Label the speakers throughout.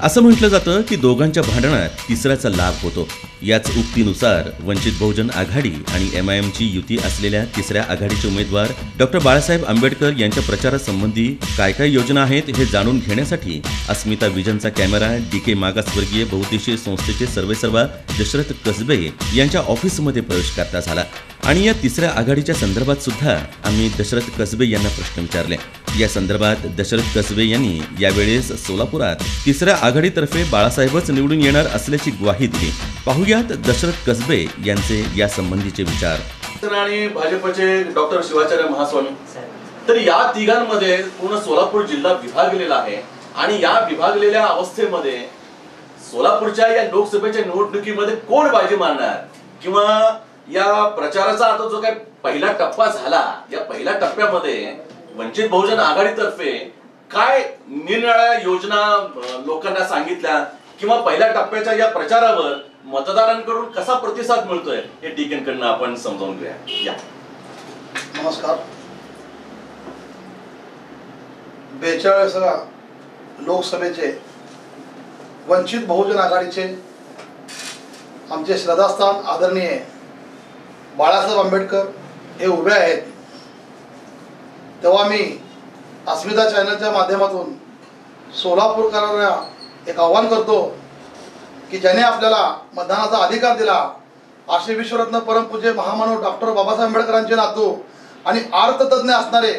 Speaker 1: असं म्हटलं जातं की दोघांच्या भांडणात तिसऱ्याचा लाभ होतो। याच उक्तीनुसार वंचित बहुजन आघाडी आणि MIMची युती असलेल्या तिसऱ्या आघाडीचे उमेदवार डॉक्टर बाळासाहेब आंबेडकर यांच्या प्रचारासंबंधी काय काय योजना आहेत हे जाणून घेण्यासाठी अस्मिता विजनचा कॅमेरा DK मागासवर्गीय बहुउद्देशीय संस्थेचे सर्वेसर्वा दशरथ कसबे यांच्या ऑफिसमध्ये प्रवेश करता झाला आणि या तिसऱ्या आघाडीच्या संदर्भात सुद्धा आम्ही दशरथ कसबे यांना प्रश्न विचारले। या संदर्भात दशरथ कसबे यांनी यावेळेस सोलापुरात तिसऱ्या आघाडीतर्फे बाळासाहेबच निवडून येणार असल्याची ग्वाही दिली। पाहुयात दशरथ कसबे यांचे या संबंधीचे विचार।
Speaker 2: आणि भाजपचे डॉक्टर शिवाचार्य महास्वामी, तर या तिघांमध्ये पूर्ण सोलापूर जिल्हा विभागलेला आहे आणि या विभागलेल्या अवस्थेमध्ये सोलापूरच्या या लोकसभेच्या निवडणुकीमध्ये कोण बाजी मारणार किंवा या प्रचाराचा आता जो काही पहिला टप्पा झाला, या पहिल्या टप्प्यामध्ये वंचित बहुजन आघाडीतर्फे काय निरनिराळ्या योजना लोकांना सांगितल्या किंवा पहिल्या टप्प्याच्या या प्रचारावर मतदारांकडून कसा प्रतिसाद मिळतोय हे DKकडनं आपण समजावून घेऊया। या
Speaker 3: नमस्कार। 42व्या लोकसभेचे वंचित बहुजन आघाडीचे आमचे श्रद्धास्थान आदरणीय बाळासाहेब आंबेडकर हे उभे आहेत, तेव्हा मी अस्मिता चॅनलच्या माध्यमातून सोलापूरकरांना एक आव्हान करतो की ज्याने आपल्याला मतदानाचा अधिकार दिला असे विश्वरत्न परमपूज्य महामानव डॉक्टर बाबासाहेब आंबेडकरांचे नातू आणि अर्थतज्ञ असणारे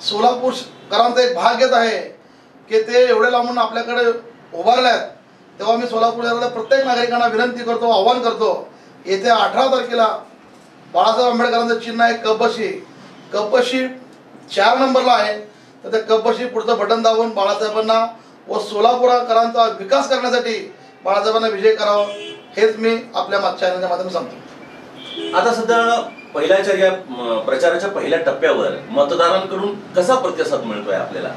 Speaker 3: सोलापूरकरांचा एक भाग्यच आहे की ते एवढे लांबून आपल्याकडे उभारल्यात। तेव्हा मी सोलापूरच्या प्रत्येक नागरिकांना विनंती करतो, आव्हान करतो, येत्या 18 तारखेला बाळासाहेब आंबेडकरांचं चिन्ह आहे कपबशी, कपबशी 4 नंबरला आहे, तर त्या कपबशी पुढचं बटन दाबून बाळासाहेबांना व सोलापूरकरांचा विकास करण्यासाठी बाळासाहेबांना विजय करावा हेच मी आपल्या चॅनलच्या माध्यमातून सांगतो।
Speaker 2: आता सध्या पहिल्याच्या या प्रचाराच्या पहिल्या टप्प्यावर मतदारांकडून कसा प्रतिसाद मिळतोय आपल्याला?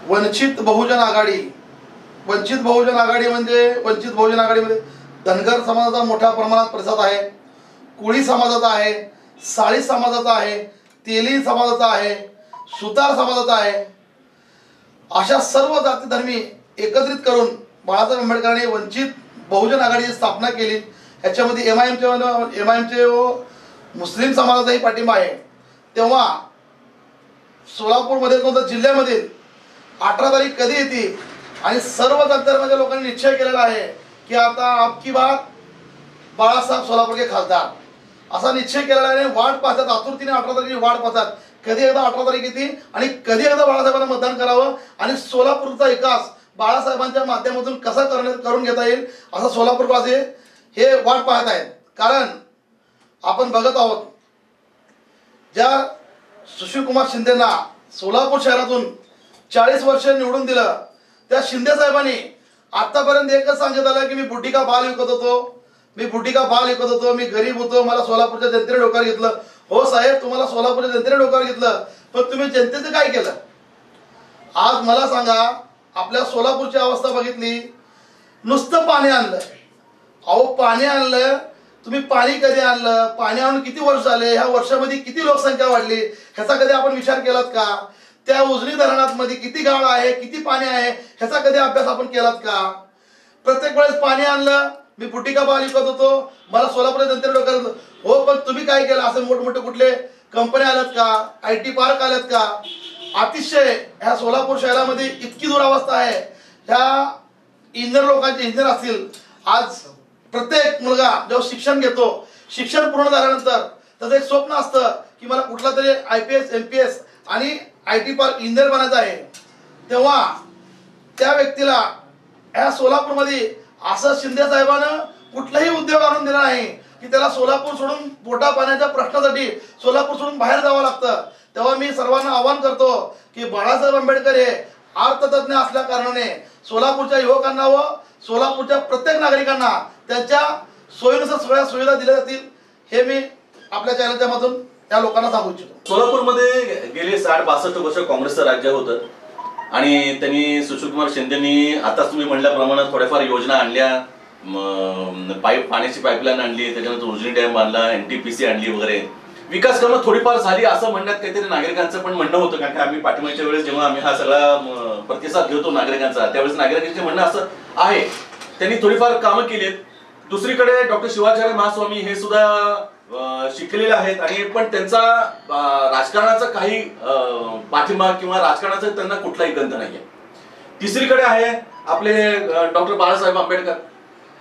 Speaker 3: वंचित बहुजन आघाडी मध्ये धनगर समाजाचा मोठ्या प्रमाणात प्रतिसाद आहे, कोळी समाजाचा आहे, साळी समाजाचा आहे, तेली समाजाचा आहे, सुतार समाजाचा आहे। अशा सर्व जाती धर्मी एकत्रित करून बाळासाहेब आंबेडकरांनी वंचित बहुजन आघाडीची स्थापना केली। ह्याच्यामध्ये MIMचे व मुस्लिम समाजाचाही पाठिंबा आहे। तेव्हा सोलापूरमध्ये कोणत्या जिल्ह्यामध्ये 18 तारीख कधी येते आणि सर्व जाती धर्माच्या लोकांनी निश्चय केलेला आहे की आता आपकी बात बाळासाहेब सोलापूर के खासदार असा निश्चय केलेला आहे। वाट पाहतात आतुरतेने 18 तारखेची वाट पाहतात, कधी एकदा 18 तारीख येते आणि कधी एकदा बाळासाहेबांना मतदान करावं आणि सोलापूरचा विकास बाळासाहेबांच्या माध्यमातून कसा करून घेता येईल असं सोलापूरवासी हे वाट पाहत आहेत। कारण आपण बघत आहोत ज्या सुशीलकुमार शिंदेना सोलापूर शहरातून 40 वर्ष निवडून दिलं, त्या शिंदे साहेबांनी आतापर्यंत एकच सांगत आलं की मी बुड्डी का बाल विकत होतो, मी गरीब होतो, मला सोलापूरच्या जनतेने डोक्यावर घेतलं। हो साहेब, तुम्हाला सोलापूरच्या जनतेने डोक्यावर घेतलं, पण तुम्ही जनतेचं काय केलं? आज मला सांगा, आपल्या सोलापूरची अवस्था बघितली, नुसतं पाणी आणलं। अहो पाणी आणलं, तुम्ही पाणी कधी आणलं? पाणी आणून किती वर्ष झाले? ह्या वर्षामध्ये किती लोकसंख्या वाढली ह्याचा कधी आपण विचार केलात का? त्या उजनी धरणात मध्ये किती गाळ आहे, किती पाणी आहे ह्याचा कधी अभ्यास आपण केलात का? प्रत्येक वेळेस पाणी आणलं, मी बुटी का बाल विकत होतो, मला सोलापूरच्या जनतेने डोक्यावर घेतलं। हो, पण तुम्ही काय केलं? असं मोठमोठे कुठले कंपन्या आल्यात का? IT पार्क आल्यात का? अतिशय ह्या सोलापूर शहरामध्ये इतकी दुरावस्था आहे। ह्या इंजिनियर असतील, आज प्रत्येक मुलगा जेव्हा शिक्षण घेतो, शिक्षण पूर्ण झाल्यानंतर त्याचं एक स्वप्न असतं की मला कुठला तरी IPS MPS आणि IT पार्क इंजिनियर बनायचं आहे। तेव्हा त्या व्यक्तीला ह्या सोलापूरमध्ये असं शिंदे साहेबांना कुठलाही उद्योग आणून दिला नाही की त्याला सोलापूर सोडून पोटा पाण्याच्या प्रश्नासाठी सोलापूर सोडून बाहेर जावं लागतं। तेव्हा मी सर्वांना आवाहन करतो की बाळासाहेब आंबेडकर हे अर्थतज्ञ असल्या कारणाने सोलापूरच्या युवकांना व सोलापूरच्या प्रत्येक नागरिकांना त्यांच्या सोयीनुसार सगळ्या सुविधा दिल्या जातील हे मी आपल्या चॅनलच्या मधून त्या लोकांना सांगू इच्छितो।
Speaker 2: सोलापूरमध्ये गेले 60-62 वर्ष काँग्रेसचं राज्य होतं आणि त्यांनी सुशीलकुमार शिंदेनी आता तुम्ही म्हणल्याप्रमाणे थोड्याफार योजना आणल्या, पाण्याची पाईपलाईन आणली, त्याच्यानंतर उजनी डॅम बांधला, NTPC आणली वगैरे, विकास कामं थोडीफार झाली असं म्हणण्यात काहीतरी नागरिकांचं पण म्हणणं होतं, कारण की आम्ही पाठिंब्याच्या वेळेस जेव्हा आम्ही हा सगळा प्रतिसाद घेतो नागरिकांचा, त्यावेळेस नागरिकांचे म्हणणं असं आहे त्यांनी थोडीफार कामं केलीत. दुसरीकडे डॉक्टर शिवाचार्य महास्वामी हे सुद्धा शिकलेले आहेत आणि पण त्यांचा राजकारणाचा काही पाठिंबा किंवा राजकारणाचा त्यांना कुठलाही गंध नाहीये. तिसरीकडे आहे आपले डॉक्टर बाळासाहेब आंबेडकर.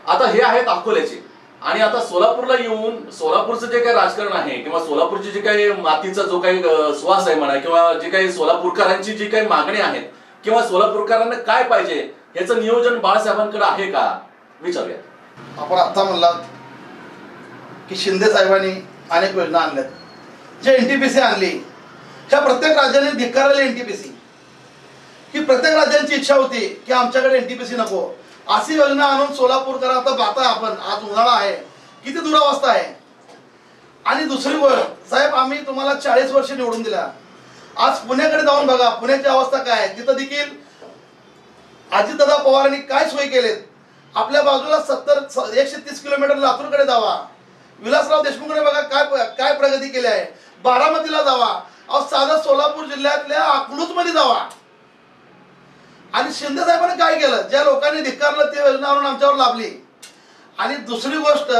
Speaker 2: आता हे आहेत अकोल्याचे आणि आता सोलापूरला येऊन सोलापूरचं जे काही राजकारण आहे किंवा सोलापूरची जे काही मातीचा जो काही सुवास आहे म्हणा किंवा जे काही सोलापूरकरांची जी काही मागणी आहेत किंवा सोलापूरकरांना काय पाहिजे याचं नियोजन बाळासाहेबांकडे आहे का विचारूया.
Speaker 3: आपण आता म्हणलात की शिंदे साहेबांनी अनेक योजना आणल्यात, जे एनटीपीसी आणली ह्या प्रत्येक राज्याने धिक्कारलेली एनटीपीसी, की प्रत्येक राज्यांची इच्छा होती की आमच्याकडे एनटीपीसी नको, अशी योजना आणून सोलापूरकर आता पाहता आपण आज उन्हाळा आहे किती दुरावस्था आहे. आणि दुसरी गोष्ट साहेब, आम्ही तुम्हाला 40 वर्ष निवडून दिला, आज पुण्याकडे जाऊन बघा पुण्याची अवस्था काय आहे. तिथं देखील अजितदादा पवारांनी काय सोयी केलेत. आपल्या बाजूला 130 किलोमीटर लातूरकडे जावा, विलासराव देशमुखने बघा काय प्रगती केली आहे. बारामतीला जावा, अहो साधं सोलापूर जिल्ह्यातल्या अकलूज मध्ये जावा. आणि शिंदे साहेबांनी काय केलं, ज्या लोकांनी धिक्कारलं ते योजना आणून आमच्यावर लाभली. आणि दुसरी गोष्ट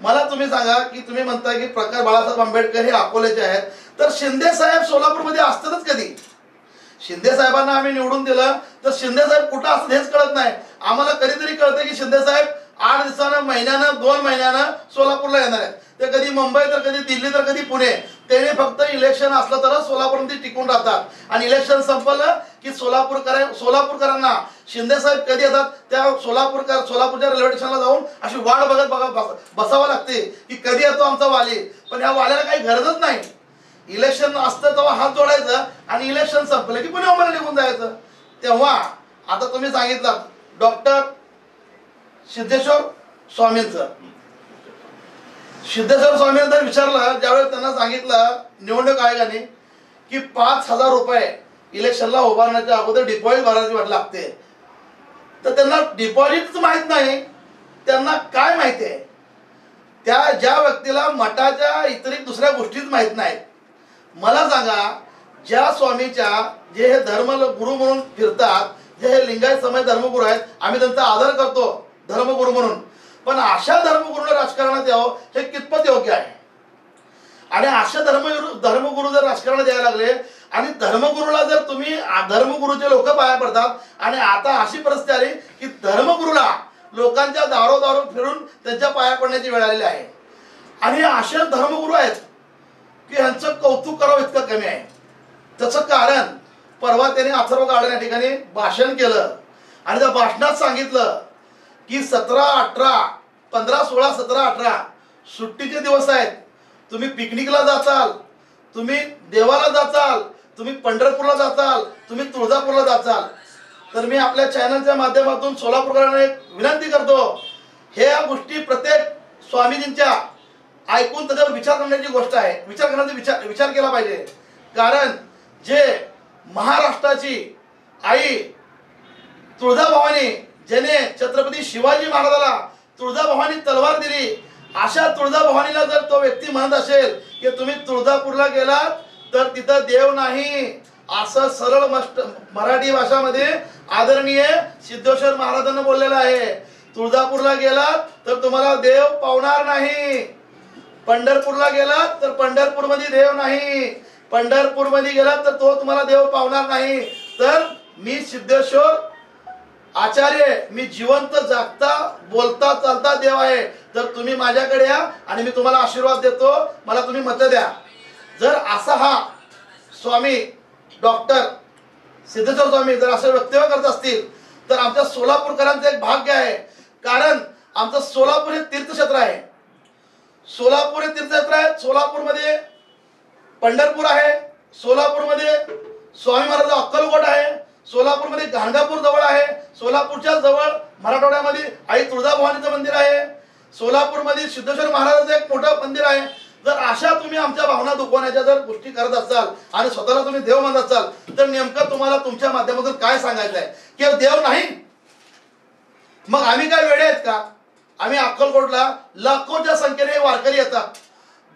Speaker 3: मला तुम्ही सांगा की तुम्ही म्हणता की प्रकाश बाळासाहेब आंबेडकर हे अकोल्याचे आहेत, तर शिंदे साहेब सोलापूरमध्ये असतातच कधी. शिंदे साहेबांना आम्ही निवडून दिलं तर शिंदे साहेब कुठं असतात हेच कळत नाही आम्हाला. कधीतरी कळतं की शिंदे साहेब 8 दिवसानं, महिन्यानं, 2 महिन्यानं सोलापूरला येणार आहेत. ते कधी मुंबई तर कधी दिल्ली तर कधी पुणे. त्याने फक्त इलेक्शन असलं तरच सोलापूरमध्ये टिकून राहतात आणि इलेक्शन संपलं की सोलापूरकरांना शिंदे साहेब कधी येतात त्या सोलापूरच्या रेल्वे स्टेशनला जाऊन अशी वाट बघत बसावं लागते की कधी येतो आमचा वाली. पण ह्या वाल्याला काही गरजच नाही. इलेक्शन असतं तेव्हा हात जोडायचं आणि इलेक्शन संपलं की पुणे मुंबईला निघून जायचं. तेव्हा आता तुम्ही सांगितलं डॉक्टर सिद्धेश्वर स्वामींचं, सिद्धेश्वर स्वामींनी जर विचारलं ज्यावेळेस त्यांना सांगितलं निवडणूक आयोगाने की 5,000 रुपये इलेक्शनला उभारण्याच्या अगोदर डिपॉझिट भरायची लागते, तर त्यांना डिपॉझिटच माहित नाही. त्यांना काय माहिती आहे, त्या ज्या व्यक्तीला मठाच्या इतर दुसऱ्या गोष्टीच माहित नाहीत. मला सांगा, ज्या स्वामीच्या जे हे धर्मगुरू म्हणून फिरतात, जे हे लिंगायत समाज धर्मगुरू आहेत, आम्ही त्यांचा आदर करतो धर्मगुरू म्हणून, पण अशा धर्मगुरूला राजकारणात यावं हे कितपत योग्य आहे. आणि अशा धर्मगुरू जर राजकारणात यायला लागले आणि धर्मगुरूला जर तुम्ही धर्मगुरूचे लोक पाया पडतात आणि आता अशी परिस्थिती आली की धर्मगुरूला लोकांच्या दारोदारो फिरून त्यांच्या पाया पडण्याची वेळ आलेली आहे. आणि असे धर्मगुरू आहेत की यांचं कौतुक करावं इतकं कमी आहे. त्याचं कारण परवा त्याने अथर्व गार्डन या ठिकाणी भाषण केलं आणि त्या भाषणात सांगितलं की 17, 18, 15, 16, 17, 18 सुट्टीचे दिवस आहेत. तुम्ही पिकनिकला जाचाल, तुम्ही देवाला जाचाल, तुम्ही पंढरपूरला जाचाल, तुम्ही तुळजापूरला जाचाल. तर मी आपल्या चॅनलच्या माध्यमातून सोलापूरकरांना एक विनंती करतो, ह्या गोष्टी प्रत्येक स्वामीजींच्या ऐकून त्याच्यावर विचार करण्याची गोष्ट आहे. विचार केला पाहिजे. कारण जे महाराष्ट्राची आई तुळजाभवानी, ज्याने छत्रपती शिवाजी महाराजाला तुळजाभवानी तलवार दिली, अशा तुळजाभवानीला जर तो व्यक्ती म्हणत असेल की तुम्ही तुळजापूरला गेलात तर तिथं देव नाही, असं सरळ मराठी भाषामध्ये आदरणीय सिद्धेश्वर महाराजांना बोललेलं आहे. तुळजापूरला गेलात तर तुम्हाला देव पावणार नाही, पंढरपूरला गेलात तर पंढरपूरमध्ये देव नाही, पंढरपूरमध्ये गेलात तर तो तुम्हाला देव पावणार नाही. तर मी सिद्धेश्वर आचार्य, मी जिवंत जागता बोलता चालता देव आहे. तर तुम्ही माझ्याकडे या आणि मी तुम्हाला आशीर्वाद देतो, मला तुम्ही मतं द्या. जर असा हा स्वामी डॉक्टर सिद्धेश्वर स्वामी जर असं वक्तव्य करत असतील तर आमच्या सोलापूरकरांचं एक भाग्य आहे. कारण आमचं सोलापूर हे तीर्थक्षेत्र आहे. सोलापूर हे तीर्थक्षेत्र आहे. सोलापूरमध्ये पंढरपूर आहे, सोलापूरमध्ये स्वामी महाराज अक्कलकोट आहे, सोलापूरमध्ये गाणगापूर जवळ आहे, सोलापूरच्या जवळ मराठवाड्यामध्ये आई तुळजाभवानीचं मंदिर आहे, सोलापूरमध्ये सिद्धेश्वर महाराजाचं एक मोठं मंदिर आहे. जर अशा तुम्ही आमच्या भावना दुखवण्याच्या जर गोष्टी करत असाल आणि स्वतःला तुम्ही देव म्हणत असाल तर नेमकं तुम्हाला तुमच्या माध्यमातून काय सांगायचं आहे की देव नाही? मग आम्ही काय वेडे आहेत का? आम्ही अक्कलकोटला लाखोच्या संख्येने वारकरी येतात,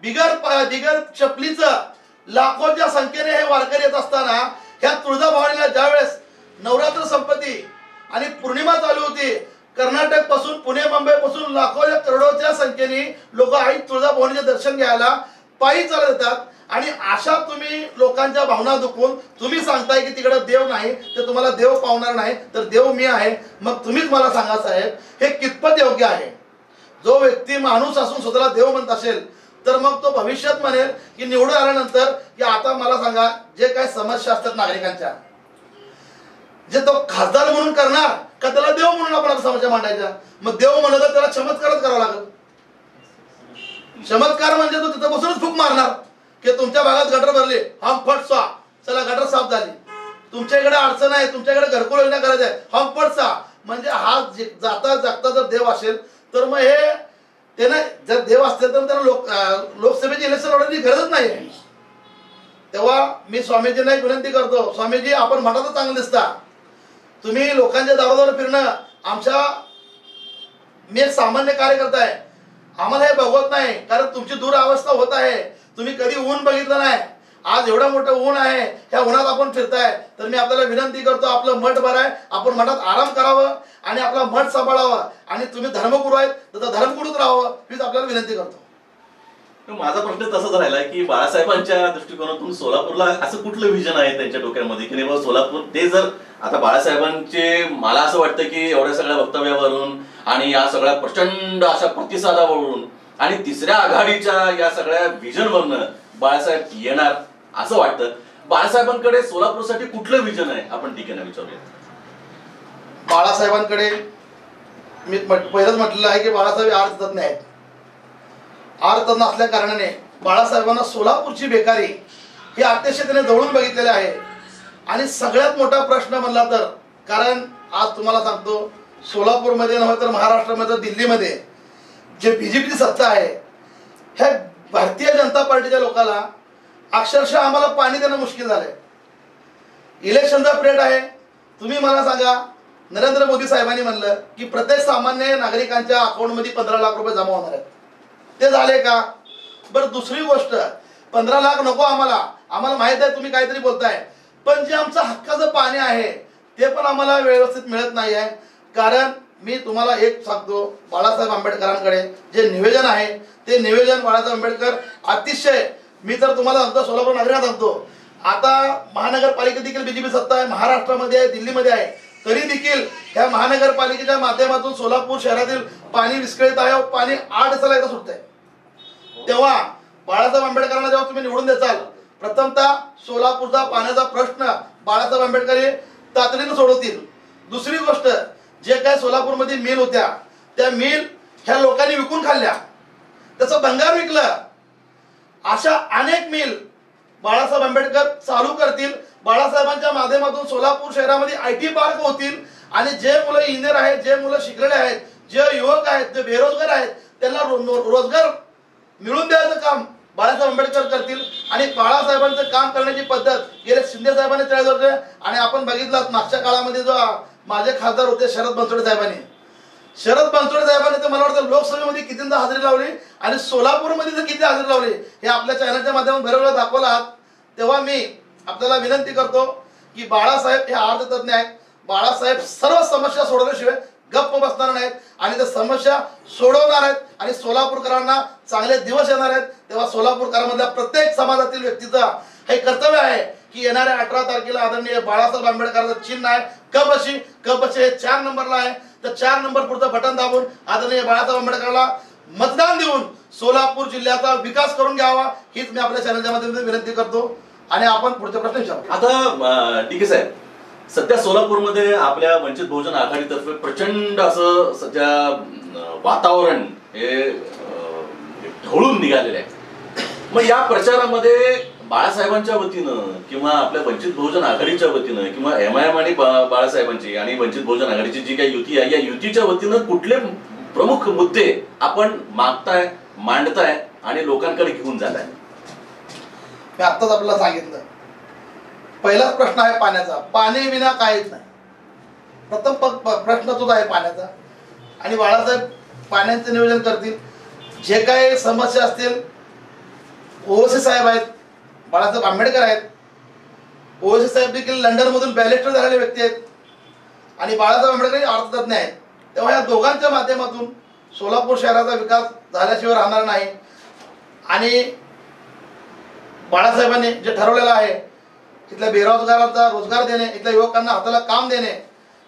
Speaker 3: बिगर चपलीचं लाखोच्या संख्येने हे वारकरी येत असताना ह्या तुळजाभवानीला ज्यावेळेस नवरात्र संपत्ती आणि पौर्णिमा चालू होती, कर्नाटक पासून पुणे मुंबई पासून लाखोच्या करोडोच्या संख्येने लोक आई तुळजाभवानीचे दर्शन घ्यायला पायी चालत येतात. आणि अशा तुम्ही लोकांच्या भावना दुखवून तुम्ही सांगताय की तिकडे देव नाही, ते तुम्हाला देव पावणार नाही, तर देव मी आहे. मग तुम्हीच मला सांगा साहेब, हे कितपत योग्य आहे? जो व्यक्ती माणूस असून स्वतःला देव म्हणत असेल तर मग तो भविष्यात म्हणेल की निवडून आल्यानंतर की आता मला सांगा जे काही समस्या असतात नागरिकांच्या, जे तो खासदार म्हणून करणार का त्याला देव म्हणून आपण आता समस्या मांडायच्या? मग देव म्हणलं तर त्याला चमत्कारच करावा लागेल. चमत्कार म्हणजे तो तिथं बसूनच फूक मारणार की तुमच्या भागात गटर भरले, हम फट सा, चला गटर साफ झाली. तुमच्याकडे अडचण आहे, तुमच्याकडे घरकुल योजना करायचं आहे, हम फट सा. म्हणजे हा जाता जगता जर देव असेल तर मग हे त्याने जर देव असतील तर त्याला लोकसभेची इलेक्शन लढवण्याची गरजच नाही. तेव्हा मी स्वामीजींना एक विनंती करतो, स्वामीजी आपण मठातच चांगलं दिसता, तुम्ही लोकांच्या दारोदार फिरणं, मी एक सामान्य कार्यकर्ता आहे, आम्हाला हे बघवत नाही कारण तुमची दुरावस्था होत आहे. तुम्ही कधी ऊन बघितलं नाही, आज एवढं मोठं ऊन आहे, ह्या उन्हात आपण फिरताय. तर मी आपल्याला विनंती करतो, आपलं मठ बरं आहे, आपण मठात आराम करावं आणि आपला मठ सांभाळावा. आणि तुम्ही धर्मगुरू आहेत तर धर्मगुरूच राहावं हीच आपल्याला विनंती करतो.
Speaker 2: माझा प्रश्न तसाच राहिला की बाळासाहेबांच्या दृष्टिकोनातून सोलापूरला असं कुठलं विजन आहे त्यांच्या डोक्यामध्ये की नाही सोलापूर ते जर आता बाळासाहेबांचे, मला असं वाटतं की एवढ्या सगळ्या वक्तव्यावरून आणि या सगळ्या प्रचंड अशा प्रतिसादावरून आणि तिसऱ्या आघाडीच्या या सगळ्या विजनवरनं बाळासाहेब येणार असं वाटतं. बाळासाहेबांकडे सोलापूरसाठी कुठलं विजन आहे आपण टीकेनं विचारूया.
Speaker 3: बाळासाहेबांकडे मी पहिलंच म्हटलेलं आहे की बाळासाहेब अर्थतज्ञ आहेत. अर्थतज्ञ असल्या कारणाने बाळासाहेबांना सोलापूरची बेकारी ही अत्यशतेने जवळून बघितलेली आहे. आणि सगळ्यात मोठा प्रश्न म्हणला तर, कारण आज तुम्हाला सांगतो सोलापूरमध्ये नव्हे तर महाराष्ट्रामध्ये, दिल्लीमध्ये जे बीजेपीची सत्ता आहे, ह्या भारतीय जनता पार्टीच्या लोकांना अक्षरशः आम्हाला पाणी देणं मुश्किल झालंय. इलेक्शनचा पिरियड आहे, तुम्ही मला सांगा, नरेंद्र मोदी साहेबांनी म्हणलं की प्रत्येक सामान्य नागरिकांच्या अकाउंटमध्ये 15 लाख रुपये जमा होणार आहेत. ते झाले का? बरं, दुसरी गोष्ट, 15 लाख नको आम्हाला माहित आहे तुम्ही काहीतरी बोलताय, पण जे आमचं हक्काचं पाणी आहे ते पण आम्हाला व्यवस्थित मिळत नाही आहे. कारण मी तुम्हाला एक सांगतो, बाळासाहेब आंबेडकरांकडे जे निवेदन आहे ते निवेदन बाळासाहेब आंबेडकर अतिशय, मी तर तुम्हाला सांगतो, सोलापूर नागरिकांना सांगतो, आता महानगरपालिका देखील बीजेपी सत्ता आहे, महाराष्ट्रामध्ये आहे, दिल्लीमध्ये आहे, तरी देखील ह्या महानगरपालिकेच्या माध्यमातून सोलापूर शहरातील पाणी विस्कळीत आहे. पाणी 8 दिवसाला एकदा सुटतंय. तेव्हा बाळासाहेब आंबेडकरांना जेव्हा तुम्ही निवडून द्याल, प्रथमतः सोलापूरचा पाण्याचा प्रश्न बाळासाहेब आंबेडकर हे तातडीने सोडवतील. दुसरी गोष्ट, जे काय सोलापूरमध्ये मिल होत्या त्या मिल ह्या लोकांनी विकून खाल्ल्या, त्याचं भंगार विकलं. अशा अनेक मिल बाळासाहेब आंबेडकर चालू करतील. बाळासाहेबांच्या माध्यमातून सोलापूर शहरामध्ये IT पार्क होतील आणि जे मुलं इंजिनियर आहेत, जे मुलं शिकलेले आहेत, जे युवक आहेत, जे बेरोजगार आहेत, त्यांना रोजगार मिळवून द्यायचं काम बाळासाहेब आंबेडकर करतील. आणि बाळासाहेबांचं काम करण्याची पद्धत गेले शिंदे साहेबांनी 40 वर्ष, आणि आपण बघितलं मागच्या काळामध्ये जो माझे खासदार होते शरद बनसोडे साहेबांनी तर मला वाटतं लोकसभेमध्ये कितींदा हजेरी लावली आणि सोलापूरमध्ये तर किती हजेरी लावली हे आपल्या चॅनलच्या माध्यमातून बरोबर दाखवला आहात. तेव्हा मी आपल्याला विनंती करतो की बाळासाहेब हे अर्थतज्ञ आहेत. बाळासाहेब सर्व समस्या सोडवल्याशिवाय गप्प बसणार नाहीत आणि त्या समस्या सोडवणार आहेत आणि सोलापूरकरांना चांगले दिवस येणार आहेत. तेव्हा सोलापूरकरांमधल्या प्रत्येक समाजातील व्यक्तीचा हे कर्तव्य आहे की येणाऱ्या 18 तारखेला आदरणीय बाळासाहेब आंबेडकरांचं चिन्ह आहे कपशी हे 4 नंबरला आहे. तर 4 नंबर पुढचं बटन दाबून आदरणीय बाळासाहेब आंबेडकरांना मतदान देऊन सोलापूर जिल्ह्याचा विकास करून घ्यावा हीच मी आपल्या चॅनलच्या माध्यमातून विनंती करतो. आणि आपण पुढचे प्रश्न विचारू.
Speaker 2: आता टीके साहेब, सध्या सोलापूरमध्ये आपल्या वंचित बहुजन आघाडीतर्फे प्रचंड असं सध्या वातावरण हे ढवळून निघालेलं आहे. मग या प्रचारामध्ये बाळासाहेबांच्या वतीनं किंवा आपल्या वंचित बहुजन आघाडीच्या वतीनं किंवा MIM आणि बाळासाहेबांची आणि वंचित बहुजन आघाडीची जी काही युती आहे या युतीच्या वतीनं कुठले प्रमुख मुद्दे आपण मांडताय आणि लोकांकडे घेऊन जाताय?
Speaker 3: मी आत्ताच आपल्याला सांगितलं, पहिलाच प्रश्न आहे पाण्याचा. पाणी विना काहीच नाही. प्रथम प्रश्न तोच आहे पाण्याचा. आणि बाळासाहेब पाण्याचं नियोजन करतील. जे काही समस्या असतील ओवैसी साहेब आहेत, बाळासाहेब आंबेडकर आहेत. ओवैसी साहेब देखील लंडनमधून बॅरिस्टर झालेले व्यक्ती आहेत आणि बाळासाहेब आंबेडकर अर्थतज्ञ आहेत. तेव्हा या दोघांच्या माध्यमातून सोलापूर शहराचा विकास झाल्याशिवाय राहणार नाही. आणि बाळासाहेबांनी जे ठरवलेलं आहे इथल्या बेरोजगारांचा रोजगार देणे, इथल्या युवकांना हाताला काम देणे,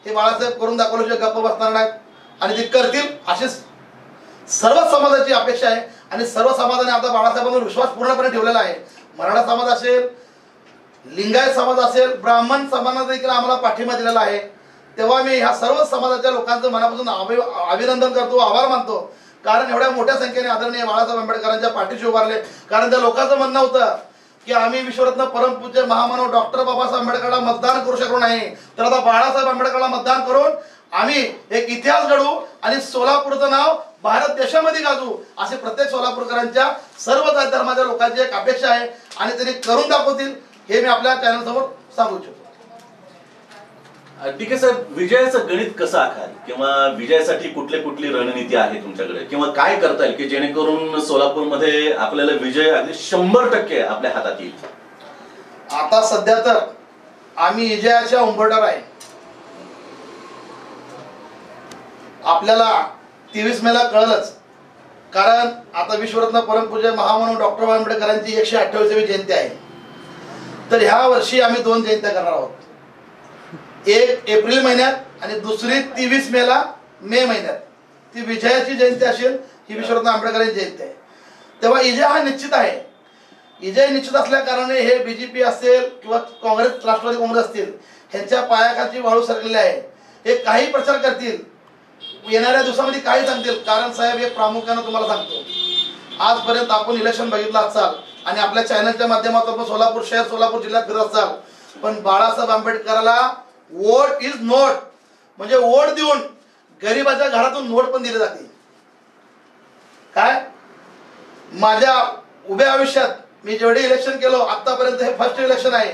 Speaker 3: हे बाळासाहेब करून दाखवल्याशिवाय गप्प बसणार नाहीत आणि ते करतील अशी सर्व समाजाची अपेक्षा आहे. आणि सर्व समाजाने आता बाळासाहेबांवर विश्वास पूर्णपणे ठेवलेला आहे. मराठा समाज असेल, लिंगायत समाज असेल, ब्राह्मण समाजाने देखील आम्हाला पाठिंबा दिलेला आहे. तेव्हा मी ह्या सर्व समाजाच्या लोकांचं मनापासून अभिनंदन करतो, आभार मानतो. कारण एवढ्या मोठ्या संख्येने आदरणीय बाळासाहेब आंबेडकरांच्या पाठीशी उभारले. कारण त्या लोकांचं म्हणणं होतं की आम्ही विश्वरत्न परमपूज्य महामानव डॉक्टर बाबासाहेब आंबेडकरला मतदान करू शकलो नाही, तर आता बाळासाहेब आंबेडकरला मतदान करून आम्ही एक इतिहास घडवू आणि सोलापूरचं नाव भारत देशामध्ये गाजू, असे प्रत्येक सोलापूरकरांच्या सर्व जात धर्माच्या लोकांची एक अपेक्षा आहे आणि त्यांनी करून दाखवतील हे मी आपल्या चॅनल समोर सांगू इच्छितो.
Speaker 2: ठीक आहे साहेब, विजयाचं गणित कसं आखाल किंवा विजयासाठी कुठली रणनीती आहे तुमच्याकडे किंवा काय करता येईल की जेणेकरून सोलापूरमध्ये आपल्याला विजय अगदी 100% आपल्या हातात येईल?
Speaker 3: आता सध्या तर आम्ही विजयाच्या उंबरठ्यावर आहे. आपल्याला 23 मेला कळलंच, कारण आता विश्वरत्न परमपूज्य महामानव डॉक्टर आंबेडकरांची 128वी जयंती आहे. तर ह्या वर्षी आम्ही 2 जयंत्या करणार आहोत. एक एप्रिल महिन्यात आणि दुसरी 23 मेला मे महिन्यात. ती विजयाची जयंती असेल, ही विश्वरत्न आंबेडकरांची जयंती आहे. तेव्हा विजय हा निश्चित आहे. विजय निश्चित असल्या कारणाने हे बीजेपी असेल किंवा काँग्रेस, राष्ट्रवादी काँग्रेस असतील, ह्यांच्या पायाखालची वाळू सरकलेली आहे. हे काही प्रचार करतील, येणाऱ्या दिवसामध्ये काही सांगतील. कारण साहेब हे प्रामुख्यानं तुम्हाला सांगतो, आजपर्यंत आपण इलेक्शन बघितलं असाल आणि आपल्या चॅनलच्या माध्यमातून आपण सोलापूर शहर, सोलापूर जिल्ह्यात फिरत असाल, पण बाळासाहेब आंबेडकराला वोट इज नोट, म्हणजे वोट देऊन गरीबाच्या घरातून नोट पण दिली जाते. काय माझ्या उभ्या आयुष्यात मी जेवढे इलेक्शन केलो आतापर्यंत हे फर्स्ट इलेक्शन आहे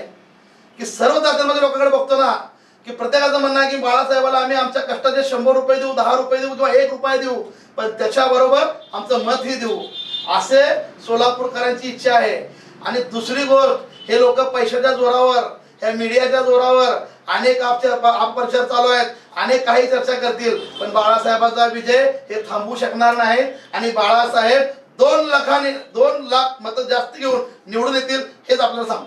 Speaker 3: की सर्व जातींमध्ये लोकांकडे बघतो ना की प्रत्येकाचं म्हणणं आहे की बाळासाहेबाला आम्ही आमच्या कष्टाचे 100 रुपये देऊ, 10 रुपये देऊ किंवा 1 रुपया देऊ, पण त्याच्याबरोबर आमचं मतही देऊ, असे सोलापूरकरांची इच्छा आहे. आणि दुसरी गोष्ट, हे लोक पैशाच्या जोरावर, ह्या मीडियाच्या जोरावर अनेक अपप्रचार चालू आहेत, अनेक काही चर्चा करतील, पण बाळासाहेबांचा विजय हे थांबवू शकणार नाही. आणि बाळासाहेब 2 लाख मतं जास्त घेऊन निवडून येतील हेच आपल्याला सांगतो.